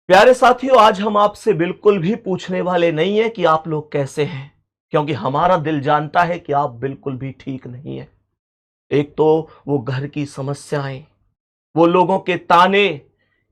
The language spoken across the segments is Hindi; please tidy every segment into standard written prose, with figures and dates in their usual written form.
प्यारे साथियों, आज हम आपसे बिल्कुल भी पूछने वाले नहीं है कि आप लोग कैसे हैं, क्योंकि हमारा दिल जानता है कि आप बिल्कुल भी ठीक नहीं है। एक तो वो घर की समस्याएं, वो लोगों के ताने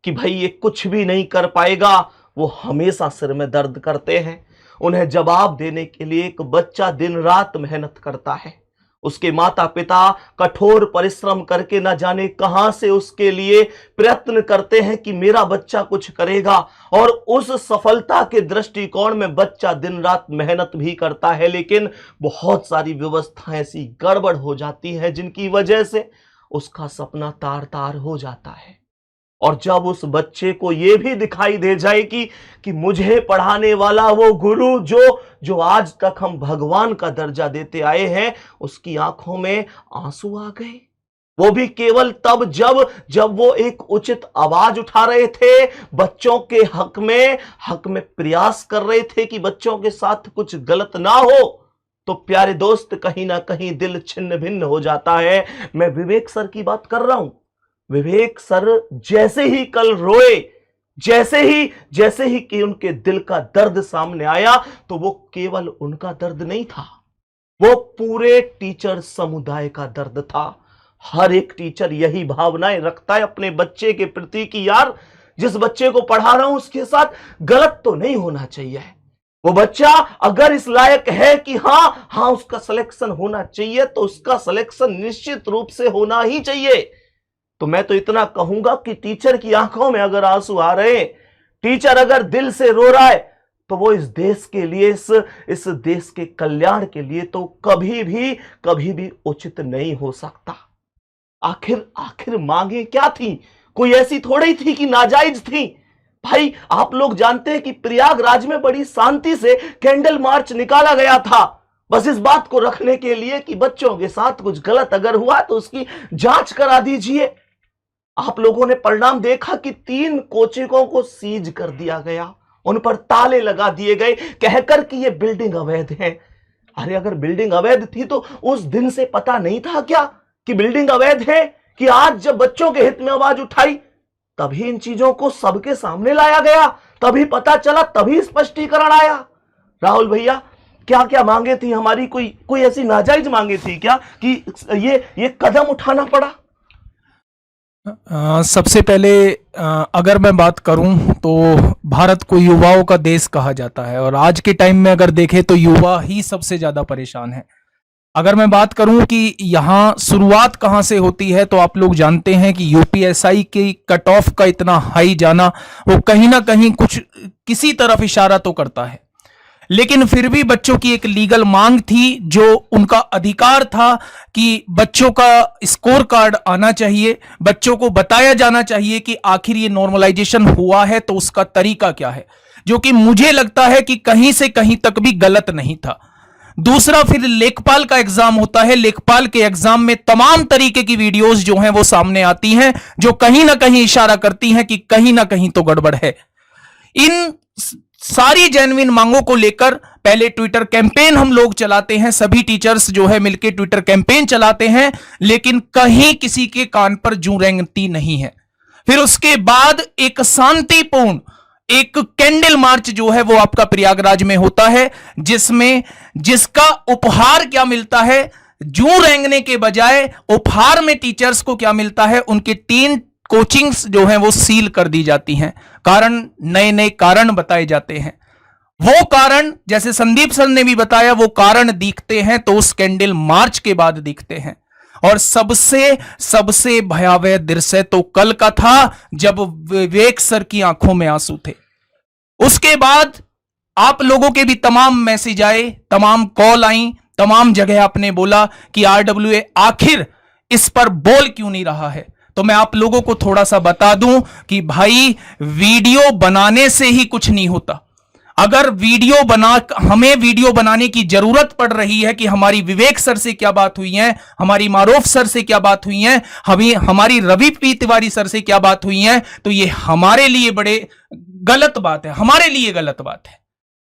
कि भाई ये कुछ भी नहीं कर पाएगा, वो हमेशा सिर में दर्द करते हैं। उन्हें जवाब देने के लिए एक बच्चा दिन रात मेहनत करता है। उसके माता पिता कठोर परिश्रम करके न जाने कहां से उसके लिए प्रयत्न करते हैं कि मेरा बच्चा कुछ करेगा, और उस सफलता के दृष्टिकोण में बच्चा दिन रात मेहनत भी करता है, लेकिन बहुत सारी व्यवस्थाएं ऐसी गड़बड़ हो जाती हैं जिनकी वजह से उसका सपना तार तार हो जाता है। और जब उस बच्चे को यह भी दिखाई दे जाए कि मुझे पढ़ाने वाला वो गुरु जो जो आज तक हम भगवान का दर्जा देते आए हैं, उसकी आंखों में आंसू आ गए। वो भी केवल तब जब वो एक उचित आवाज उठा रहे थे, बच्चों के हक में प्रयास कर रहे थे कि बच्चों के साथ कुछ गलत ना हो। तो प्यारे दोस्त, कहीं ना कहीं दिल छिन्न भिन्न हो जाता है। मैं विवेक सर की बात कर रहा हूं। विवेक सर जैसे ही कल रोए, जैसे ही कि उनके दिल का दर्द सामने आया, तो वो केवल उनका दर्द नहीं था, वो पूरे टीचर समुदाय का दर्द था। हर एक टीचर यही भावनाएं रखता है अपने बच्चे के प्रति कि यार, जिस बच्चे को पढ़ा रहा हूं उसके साथ गलत तो नहीं होना चाहिए। वो बच्चा अगर इस लायक है कि हाँ उसका सिलेक्शन होना चाहिए, तो उसका सिलेक्शन निश्चित रूप से होना ही चाहिए। तो मैं तो इतना कहूंगा कि टीचर की आंखों में अगर आंसू आ रहे हैं, टीचर अगर दिल से रो रहा है, तो वो इस देश के लिए, इस देश के कल्याण के लिए तो कभी भी उचित नहीं हो सकता। आखिर मांगे क्या थी? कोई ऐसी थोड़ी थी कि नाजायज थी। भाई, आप लोग जानते हैं कि प्रयागराज में बड़ी शांति से कैंडल मार्च निकाला गया था, बस इस बात को रखने के लिए कि बच्चों के साथ कुछ गलत अगर हुआ तो उसकी जांच करा दीजिए। आप लोगों ने परिणाम देखा कि 3 कोचिंगों को सीज कर दिया गया, उन पर ताले लगा दिए गए, कहकर कि ये बिल्डिंग अवैध है। अरे, अगर बिल्डिंग अवैध थी तो उस दिन से पता नहीं था क्या कि बिल्डिंग अवैध है? कि आज जब बच्चों के हित में आवाज उठाई, तभी इन चीजों को सबके सामने लाया गया, तभी पता चला, तभी स्पष्टीकरण आया। राहुल भैया, क्या क्या मांगे थी हमारी? कोई ऐसी नाजायज मांगे थी क्या कि ये कदम उठाना पड़ा? सबसे पहले अगर मैं बात करूं तो भारत को युवाओं का देश कहा जाता है, और आज के टाइम में अगर देखें तो युवा ही सबसे ज़्यादा परेशान है। अगर मैं बात करूं कि यहाँ शुरुआत कहाँ से होती है, तो आप लोग जानते हैं कि यूपीएससी की कट ऑफ का इतना हाई जाना, वो कहीं ना कहीं कुछ किसी तरफ इशारा तो करता है। लेकिन फिर भी बच्चों की एक लीगल मांग थी, जो उनका अधिकार था कि बच्चों का स्कोर कार्ड आना चाहिए, बच्चों को बताया जाना चाहिए कि आखिर ये नॉर्मलाइजेशन हुआ है तो उसका तरीका क्या है, जो कि मुझे लगता है कि कहीं से कहीं तक भी गलत नहीं था। दूसरा, फिर लेखपाल का एग्जाम होता है। लेखपाल के एग्जाम में तमाम तरीके की वीडियोस जो हैं वो सामने आती हैं, जो कहीं ना कहीं इशारा करती हैं कि कहीं ना कहीं तो गड़बड़ है। इन सारी जेन्युइन मांगों को लेकर पहले ट्विटर कैंपेन हम लोग चलाते हैं, सभी टीचर्स जो है मिलकर ट्विटर कैंपेन चलाते हैं, लेकिन कहीं किसी के कान पर जूं रेंगती नहीं है। फिर उसके बाद एक शांतिपूर्ण एक कैंडल मार्च जो है वो आपका प्रयागराज में होता है, जिसका उपहार क्या मिलता है? जूं रेंगने के बजाय उपहार में टीचर्स को क्या मिलता है? उनके 3 कोचिंग्स जो हैं वो सील कर दी जाती हैं। कारण, नए नए कारण बताए जाते हैं। वो कारण, जैसे संदीप सर ने भी बताया, वो कारण दिखते हैं तो उस कैंडल मार्च के बाद दिखते हैं। और सबसे भयावह दृश्य तो कल का था, जब विवेक सर की आंखों में आंसू थे। उसके बाद आप लोगों के भी तमाम मैसेज आए, तमाम कॉल आई, तमाम जगह आपने बोला कि आरडब्ल्यूए आखिर इस पर बोल क्यों नहीं रहा है। तो मैं आप लोगों को थोड़ा सा बता दूं कि भाई, वीडियो बनाने से ही कुछ नहीं होता। अगर हमें वीडियो बनाने की जरूरत पड़ रही है कि हमारी विवेक सर से क्या बात हुई है, हमारी मारूफ सर से क्या बात हुई है, हमारी रवि पी तिवारी सर से क्या बात हुई है, तो ये हमारे लिए बड़े गलत बात है, हमारे लिए गलत बात है।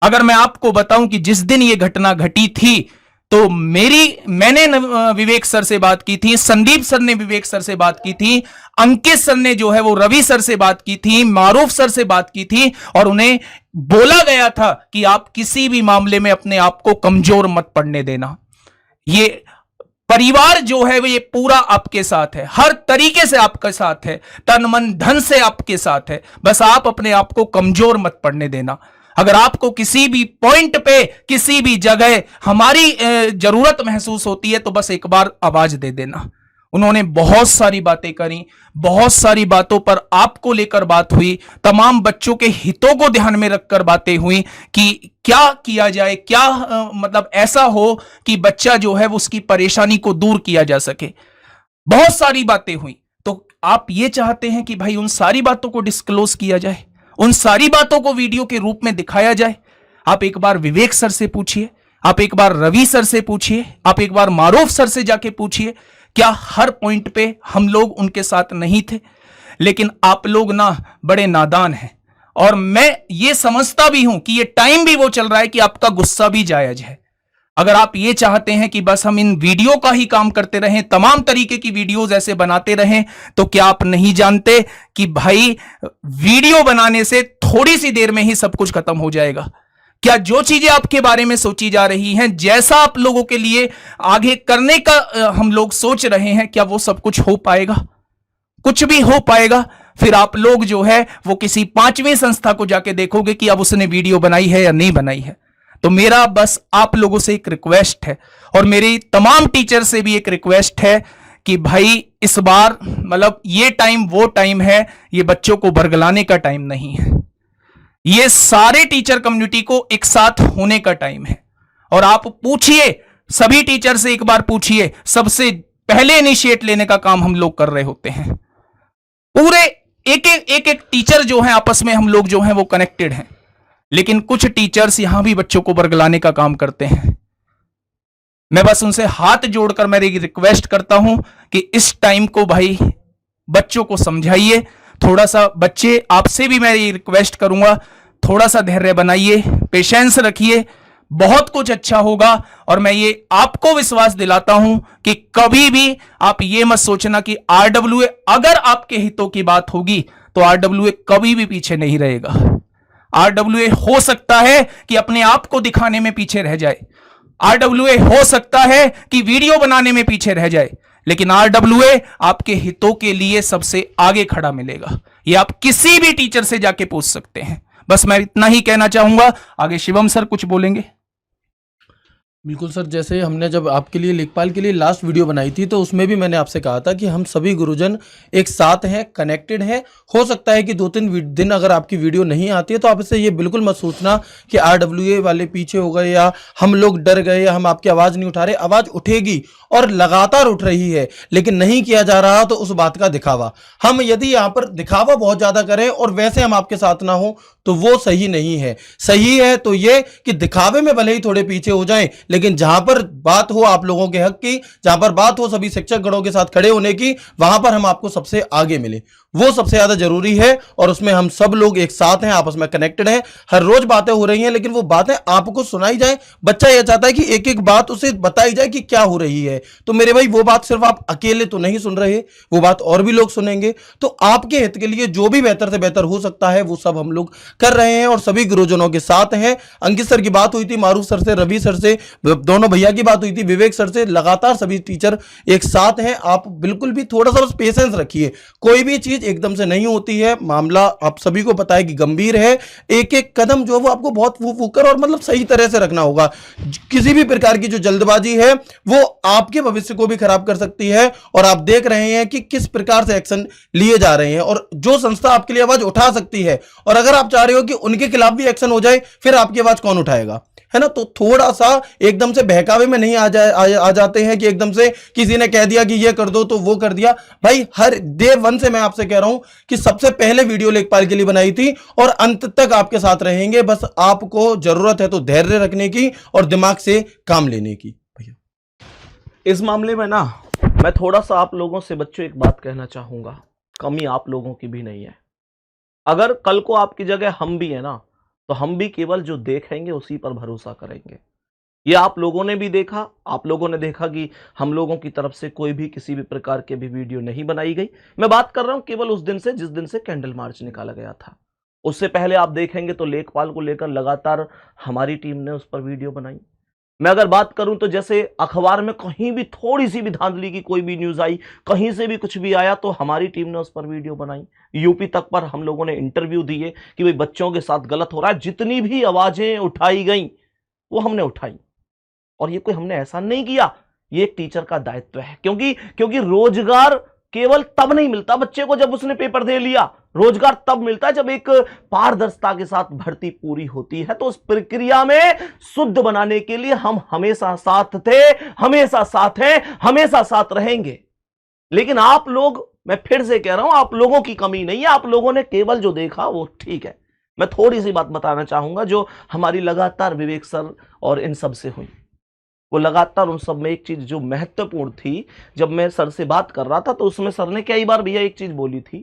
अगर मैं आपको बताऊं कि जिस दिन ये घटना घटी थी, तो मैंने विवेक सर से बात की थी, संदीप सर ने विवेक सर से बात की थी, अंकित सर ने जो है वो रवि सर से बात की थी, मारूफ सर से बात की थी, और उन्हें बोला गया था कि आप किसी भी मामले में अपने आप को कमजोर मत पड़ने देना। ये परिवार जो है वो ये पूरा आपके साथ है, हर तरीके से आपके साथ है, तन मन धन से आपके साथ है। बस आप अपने आप को कमजोर मत पड़ने देना। अगर आपको किसी भी पॉइंट पे, किसी भी जगह हमारी जरूरत महसूस होती है तो बस एक बार आवाज दे देना। उन्होंने बहुत सारी बातें करी, बहुत सारी बातों पर आपको लेकर बात हुई, तमाम बच्चों के हितों को ध्यान में रखकर बातें हुई कि क्या किया जाए, क्या मतलब ऐसा हो कि बच्चा जो है वो उसकी परेशानी को दूर किया जा सके। बहुत सारी बातें हुई। तो आप ये चाहते हैं कि भाई उन सारी बातों को डिस्क्लोज किया जाए, उन सारी बातों को वीडियो के रूप में दिखाया जाए। आप एक बार विवेक सर से पूछिए, आप एक बार रवि सर से पूछिए, आप एक बार मारूफ सर से जाके पूछिए, क्या हर पॉइंट पे हम लोग उनके साथ नहीं थे? लेकिन आप लोग ना बड़े नादान हैं, और मैं ये समझता भी हूं कि ये टाइम भी वो चल रहा है कि आपका गुस्सा भी जायज है। अगर आप ये चाहते हैं कि बस हम इन वीडियो का ही काम करते रहें, तमाम तरीके की वीडियोस ऐसे बनाते रहें, तो क्या आप नहीं जानते कि भाई वीडियो बनाने से थोड़ी सी देर में ही सब कुछ खत्म हो जाएगा? क्या जो चीजें आपके बारे में सोची जा रही हैं, जैसा आप लोगों के लिए आगे करने का हम लोग सोच रहे हैं, क्या वो सब कुछ हो पाएगा? कुछ भी हो पाएगा? फिर आप लोग जो है वो किसी 5वीं संस्था को जाके देखोगे कि अब उसने वीडियो बनाई है या नहीं बनाई है। तो मेरा बस आप लोगों से एक रिक्वेस्ट है, और मेरी तमाम टीचर से भी एक रिक्वेस्ट है कि भाई इस बार मतलब ये टाइम वो टाइम है, ये बच्चों को बरगलाने का टाइम नहीं है। ये सारे टीचर कम्युनिटी को एक साथ होने का टाइम है। और आप पूछिए, सभी टीचर से एक बार पूछिए, सबसे पहले इनिशिएट लेने का काम हम लोग कर रहे होते हैं। पूरे एक टीचर जो है आपस में हम लोग जो है वो कनेक्टेड हैं, लेकिन कुछ टीचर्स यहां भी बच्चों को बरगलाने का काम करते हैं। मैं बस उनसे हाथ जोड़कर मेरी रिक्वेस्ट करता हूं कि इस टाइम को भाई बच्चों को समझाइए थोड़ा सा। बच्चे, आपसे भी मैं ये रिक्वेस्ट करूंगा, थोड़ा सा धैर्य बनाइए, पेशेंस रखिए, बहुत कुछ अच्छा होगा। और मैं ये आपको विश्वास दिलाता हूं कि कभी भी आप ये मत सोचना कि आरडब्ल्यूए, अगर आपके हितों की बात होगी तो आरडब्ल्यूए कभी भी पीछे नहीं रहेगा। आरडब्ल्यूए हो सकता है कि अपने आप को दिखाने में पीछे रह जाए, आरडब्ल्यूए हो सकता है कि वीडियो बनाने में पीछे रह जाए, लेकिन आरडब्ल्यूए आपके हितों के लिए सबसे आगे खड़ा मिलेगा। ये आप किसी भी टीचर से जाके पूछ सकते हैं। बस मैं इतना ही कहना चाहूंगा। आगे शिवम सर कुछ बोलेंगे। बिल्कुल सर, जैसे हमने जब आपके लिए लेखपाल के लिए लास्ट वीडियो बनाई थी तो उसमें भी मैंने आपसे कहा था कि हम सभी गुरुजन एक साथ हैं, कनेक्टेड हैं। हो सकता है कि 2-3 दिन अगर आपकी वीडियो नहीं आती है तो आप इससे ये बिल्कुल मत सोचना कि आरडब्ल्यूए वाले पीछे हो गए या हम लोग डर गए या हम आपकी आवाज़ नहीं उठा रहे। आवाज़ उठेगी और लगातार उठ रही है, लेकिन नहीं किया जा रहा तो उस बात का दिखावा। हम यदि यहाँ पर दिखावा बहुत ज़्यादा करें और वैसे हम आपके साथ ना हो तो वो सही नहीं है। सही है तो ये कि दिखावे में भले ही थोड़े पीछे हो जाएं, लेकिन जहां पर बात हो आप लोगों के हक की, जहां पर बात हो सभी शिक्षक गणों के साथ खड़े होने की, वहां पर हम आपको सबसे आगे मिले, वो सबसे ज्यादा जरूरी है। और उसमें हम सब लोग एक साथ हैं, आपस में कनेक्टेड हैं। हर रोज बातें हो रही हैं, लेकिन वो बातें आपको सुनाई जाए। बच्चा यह चाहता है कि एक एक बात उसे बताई जाए कि क्या हो रही है। तो मेरे भाई, वो बात सिर्फ आप अकेले तो नहीं सुन रहे, वो बात और भी लोग सुनेंगे। तो आपके हित के लिए जो भी बेहतर से बेहतर हो सकता है वो सब हम लोग कर रहे हैं और सभी गुरुजनों के साथ हैं। अंकित सर की बात हुई थी, मारूफ सर से, रवि सर से, दोनों भैया की बात हुई थी, विवेक सर से, लगातार सभी टीचर एक साथ हैं। आप बिल्कुल भी थोड़ा सा बस पेशेंस रखिए। कोई भी चीज एकदम से नहीं होती है। मामला आप सभी को पता है कि गंभीर है। एक एक कदम जो है वो आपको बहुत फूकर और मतलब सही तरह से रखना होगा। किसी भी प्रकार की जो जल्दबाजी है वो आपके भविष्य को भी खराब कर सकती है। और आप देख रहे हैं कि किस प्रकार से एक्शन लिए जा रहे हैं और जो संस्था आपके लिए आवाज उठा सकती है, और अगर आप चाह रहे हो कि उनके खिलाफ भी एक्शन हो जाए, फिर आपकी आवाज कौन उठाएगा, है ना। तो थोड़ा सा एकदम से बहकावे में नहीं आ जाते हैं कि एकदम से किसी ने कह दिया कि ये कर दो तो वो कर दिया। भाई, हर डे 1 से मैं आपसे कह रहा हूं कि सबसे पहले वीडियो लेखपाल के लिए बनाई थी और अंत तक आपके साथ रहेंगे। बस आपको जरूरत है तो धैर्य रखने की और दिमाग से काम लेने की। भैया, इस मामले में ना मैं थोड़ा सा आप लोगों से बच्चों एक बात कहना चाहूंगा। कमी आप लोगों की भी नहीं है। अगर कल को आपकी जगह हम भी है ना, तो हम भी केवल जो देखेंगे उसी पर भरोसा करेंगे। ये आप लोगों ने भी देखा, आप लोगों ने देखा कि हम लोगों की तरफ से कोई भी किसी भी प्रकार के भी वीडियो नहीं बनाई गई। मैं बात कर रहा हूं केवल उस दिन से जिस दिन से कैंडल मार्च निकाला गया था। उससे पहले आप देखेंगे तो लेखपाल को लेकर लगातार हमारी टीम ने उस पर वीडियो बनाई। मैं अगर बात करूं तो जैसे अखबार में कहीं भी थोड़ी सी भी धांधली की कोई भी न्यूज आई, कहीं से भी कुछ भी आया तो हमारी टीम ने उस पर वीडियो बनाई। यूपी तक पर हम लोगों ने इंटरव्यू दिए कि भाई बच्चों के साथ गलत हो रहा है। जितनी भी आवाजें उठाई गई वो हमने उठाई, और ये कोई हमने ऐसा नहीं किया, ये एक टीचर का दायित्व है। क्योंकि रोजगार केवल तब नहीं मिलता बच्चे को जब उसने पेपर दे लिया, रोजगार तब मिलता है जब एक पारदर्शिता के साथ भर्ती पूरी होती है। तो उस प्रक्रिया में शुद्ध बनाने के लिए हम हमेशा साथ थे, हमेशा साथ हैं, हमेशा साथ रहेंगे। लेकिन आप लोग, मैं फिर से कह रहा हूं, आप लोगों की कमी नहीं है, आप लोगों ने केवल जो देखा वो ठीक है। मैं थोड़ी सी बात बताना चाहूंगा जो हमारी लगातार विवेक सर और इन सब से हुई। वो लगातार उन सब में एक चीज जो महत्वपूर्ण थी, जब मैं सर से बात कर रहा था तो उसमें सर ने कई बार भैया एक चीज बोली थी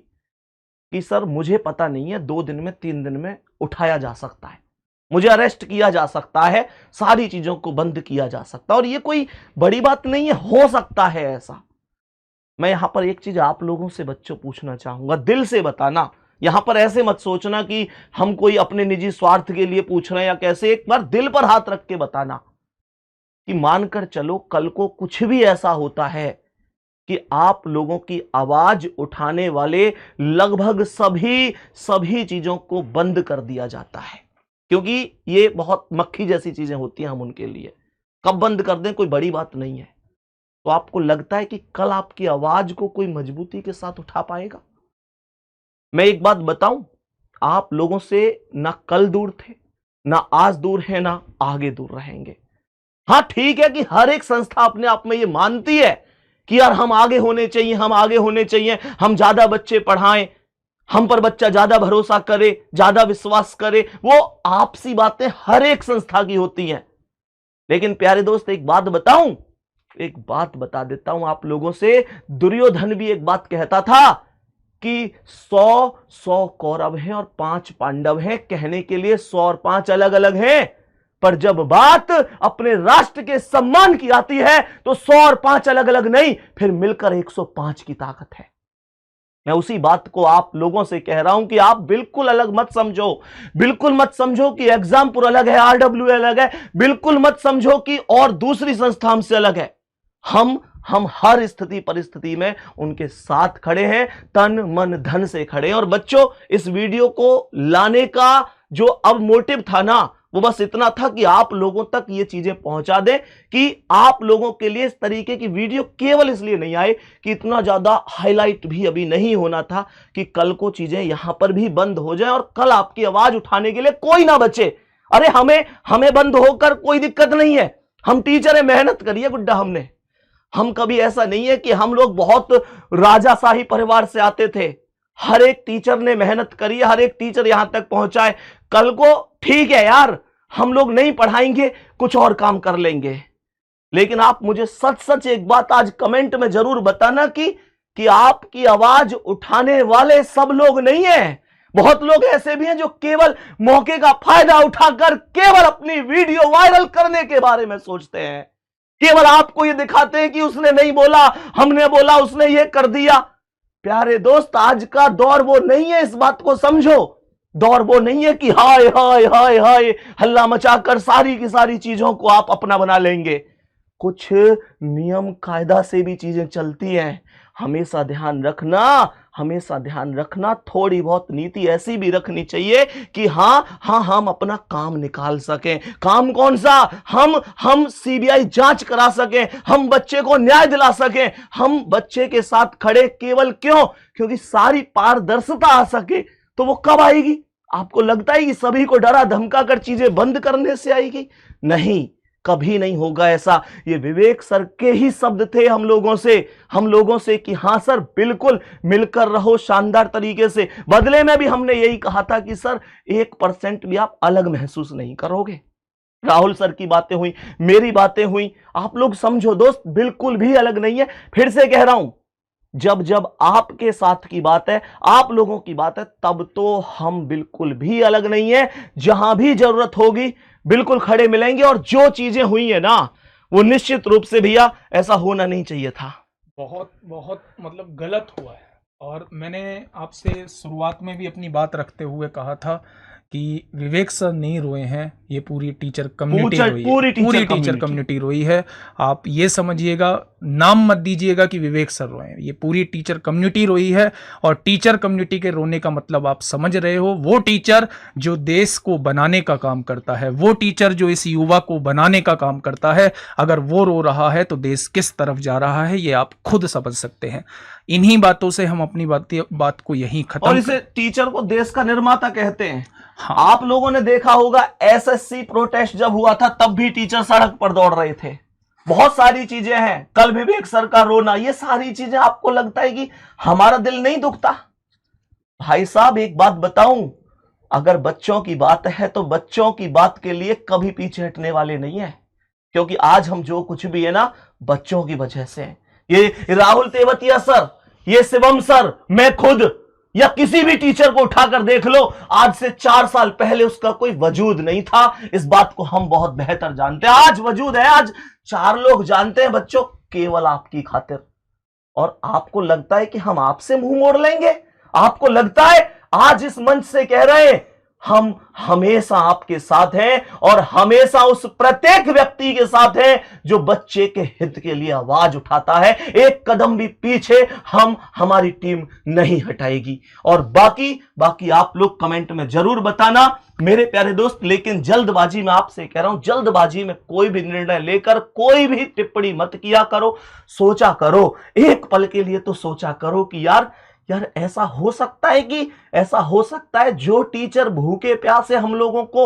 कि सर मुझे पता नहीं है 2 दिन में 3 दिन में उठाया जा सकता है, मुझे अरेस्ट किया जा सकता है, सारी चीजों को बंद किया जा सकता है, और ये कोई बड़ी बात नहीं है, हो सकता है ऐसा। मैं यहां पर एक चीज आप लोगों से बच्चों पूछना चाहूंगा, दिल से बताना। यहां पर ऐसे मत सोचना कि हम कोई अपने निजी स्वार्थ के लिए पूछ रहे हैं या कैसे। एक बार दिल पर हाथ रख के बताना कि मानकर चलो कल को कुछ भी ऐसा होता है कि आप लोगों की आवाज उठाने वाले लगभग सभी चीजों को बंद कर दिया जाता है, क्योंकि ये बहुत मक्खी जैसी चीजें होती हैं हम उनके लिए। कब बंद कर दें कोई बड़ी बात नहीं है। तो आपको लगता है कि कल आपकी आवाज को कोई मजबूती के साथ उठा पाएगा? मैं एक बात बताऊं, आप लोगों से ना कल दूर थे, ना आज दूर है, ना आगे दूर रहेंगे। हां ठीक है कि हर एक संस्था अपने आप में ये मानती है कि यार हम आगे होने चाहिए, हम आगे होने चाहिए, हम ज्यादा बच्चे पढ़ाएं, हम पर बच्चा ज्यादा भरोसा करे, ज्यादा विश्वास करे। वो आपसी बातें हर एक संस्था की होती हैं। लेकिन प्यारे दोस्त एक बात बताऊं, एक बात बता देता हूं आप लोगों से। दुर्योधन भी एक बात कहता था कि 100 कौरव हैं और 5 पांडव हैं। कहने के लिए 100 और 5 अलग अलग हैं, पर जब बात अपने राष्ट्र के सम्मान की आती है तो 100 और 5 अलग अलग नहीं, फिर मिलकर 105 की ताकत है। मैं उसी बात को आप लोगों से कह रहा हूं कि आप बिल्कुल अलग मत समझो, बिल्कुल मत समझो कि एग्जामपुर अलग है, आरडब्ल्यू अलग है, बिल्कुल मत समझो कि और दूसरी संस्था हमसे अलग है। हम हर स्थिति परिस्थिति में उनके साथ खड़े हैं, तन मन धन से खड़े हैं। और बच्चों, इस वीडियो को लाने का जो अब मोटिव था ना, वो बस इतना था कि आप लोगों तक ये चीजें पहुंचा दें कि आप लोगों के लिए इस तरीके की वीडियो केवल इसलिए नहीं आए कि इतना ज्यादा हाईलाइट भी अभी नहीं होना था कि कल को चीजें यहां पर भी बंद हो जाएं और कल आपकी आवाज उठाने के लिए कोई ना बचे। अरे हमें बंद होकर कोई दिक्कत नहीं है, हम टीचर है, मेहनत करिए गुड्डा। हम कभी ऐसा नहीं है कि हम लोग बहुत राजाशाही परिवार से आते थे। हर एक टीचर ने मेहनत करी है, हर एक टीचर यहां तक पहुंचा है। कल को ठीक है यार, हम लोग नहीं पढ़ाएंगे, कुछ और काम कर लेंगे, लेकिन आप मुझे सच सच एक बात आज कमेंट में जरूर बताना कि आपकी आवाज उठाने वाले सब लोग नहीं है। बहुत लोग ऐसे भी हैं जो केवल मौके का फायदा उठाकर केवल अपनी वीडियो वायरल करने के बारे में सोचते हैं, केवल आपको ये दिखाते हैं कि उसने नहीं बोला, हमने बोला, उसने ये कर दिया। प्यारे दोस्त, आज का दौर वो नहीं है, इस बात को समझो। दौर वो नहीं है कि हाय हाय हाय हाय हल्ला मचाकर सारी की सारी चीजों को आप अपना बना लेंगे। कुछ नियम कायदा से भी चीजें चलती हैं। हमेशा ध्यान रखना, थोड़ी बहुत नीति ऐसी भी रखनी चाहिए कि हाँ हम अपना काम निकाल सकें। काम कौन सा? हम सीबीआई जांच करा सकें, हम बच्चे को न्याय दिला सकें, हम बच्चे के साथ खड़े केवल क्यों? क्योंकि सारी पारदर्शिता आ सके। तो वो कब आएगी? आपको लगता है कि सभी को डरा धमका कर चीजें बंद करने से आएगी? नहीं, कभी नहीं होगा ऐसा। ये विवेक सर के ही शब्द थे हम लोगों से कि हां सर बिल्कुल मिलकर रहो शानदार तरीके से। बदले में भी हमने यही कहा था कि सर 1% भी आप अलग महसूस नहीं करोगे। राहुल सर की बातें हुई, मेरी बातें हुई, आप लोग समझो दोस्त, बिल्कुल भी अलग नहीं है। फिर से कह रहा हूं, जब आपके साथ की बात है, आप लोगों की बात है, तब तो हम बिल्कुल भी अलग नहीं है। जहां भी जरूरत होगी बिल्कुल खड़े मिलेंगे। और जो चीजें हुई है ना, वो निश्चित रूप से भैया ऐसा होना नहीं चाहिए था। बहुत बहुत मतलब गलत हुआ है। और मैंने आपसे शुरुआत में भी अपनी बात रखते हुए कहा था कि विवेक सर नहीं रोए हैं, ये पूरी टीचर कम्युनिटी रोई है, पूरी टीचर कम्युनिटी रोई है। आप ये समझिएगा, नाम मत दीजिएगा कि विवेक सर रोए हैं, ये पूरी टीचर कम्युनिटी रोई है। और टीचर कम्युनिटी के रोने का मतलब आप समझ रहे हो, वो टीचर जो देश को बनाने का काम करता है, वो टीचर जो इस युवा को बनाने का काम करता है, अगर वो रो रहा है तो देश किस तरफ जा रहा है ये आप खुद समझ सकते हैं। इन्हीं बातों से हम अपनी बात को यहीं खत्म। और इसे टीचर को देश का निर्माता कहते हैं। हाँ। आप लोगों ने देखा होगा एसएससी प्रोटेस्ट जब हुआ था तब भी टीचर सड़क पर दौड़ रहे थे। बहुत सारी चीजें हैं, कल विवेक सर का रोना, ये सारी चीजें आपको लगता है कि हमारा दिल नहीं दुखता? भाई साहब एक बात बताऊं, अगर बच्चों की बात है तो बच्चों की बात के लिए कभी पीछे हटने वाले नहीं है। क्योंकि आज हम जो कुछ भी है ना, बच्चों की वजह से है। ये राहुल तेवतिया सर, ये शिवम सर, मैं खुद, या किसी भी टीचर को उठाकर देख लो, आज से 4 साल पहले उसका कोई वजूद नहीं था। इस बात को हम बहुत बेहतर जानते हैं। आज वजूद है, आज 4 लोग जानते हैं बच्चों, केवल आपकी खातिर। और आपको लगता है कि हम आपसे मुंह मोड़ लेंगे? आपको लगता है आज इस मंच से कह रहे हैं हम हमेशा आपके साथ हैं और हमेशा उस प्रत्येक व्यक्ति के साथ हैं जो बच्चे के हित के लिए आवाज उठाता है। एक कदम भी पीछे हमारी टीम नहीं हटाएगी। और बाकी आप लोग कमेंट में जरूर बताना मेरे प्यारे दोस्त। लेकिन जल्दबाजी में आपसे कह रहा हूं, जल्दबाजी में कोई भी निर्णय लेकर कोई भी टिप्पणी मत किया करो। सोचा करो, एक पल के लिए तो सोचा करो कि यार ऐसा हो सकता है कि ऐसा हो सकता है जो टीचर भूखे प्यासे हम लोगों को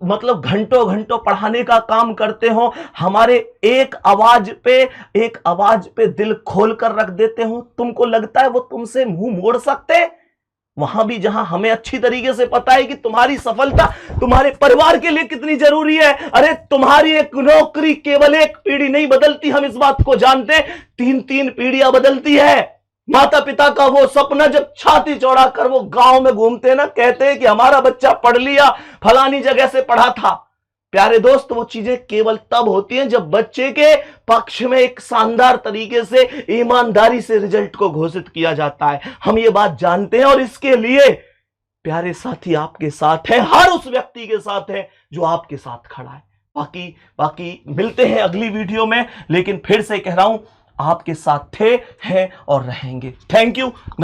मतलब घंटों घंटों पढ़ाने का काम करते हो, हमारे एक आवाज पे दिल खोल कर रख देते हो, तुमको लगता है वो तुमसे मुंह मोड़ सकते? वहां भी जहां हमें अच्छी तरीके से पता है कि तुम्हारी सफलता तुम्हारे परिवार के लिए कितनी जरूरी है। अरे तुम्हारी एक नौकरी केवल एक पीढ़ी नहीं बदलती, हम इस बात को जानते हैं, 3-3 पीढ़ियां बदलती है। माता पिता का वो सपना जब छाती चौड़ा कर वो गांव में घूमते ना, कहते हैं कि हमारा बच्चा पढ़ लिया, फलानी जगह से पढ़ा था। प्यारे दोस्त, वो चीजें केवल तब होती हैं जब बच्चे के पक्ष में एक शानदार तरीके से ईमानदारी से रिजल्ट को घोषित किया जाता है। हम ये बात जानते हैं और इसके लिए प्यारे साथी आपके साथ है, हर उस व्यक्ति के साथ है जो आपके साथ खड़ा है। बाकी मिलते हैं अगली वीडियो में, लेकिन फिर से कह रहा हूं आपके साथ थे, हैं और रहेंगे। Thank you.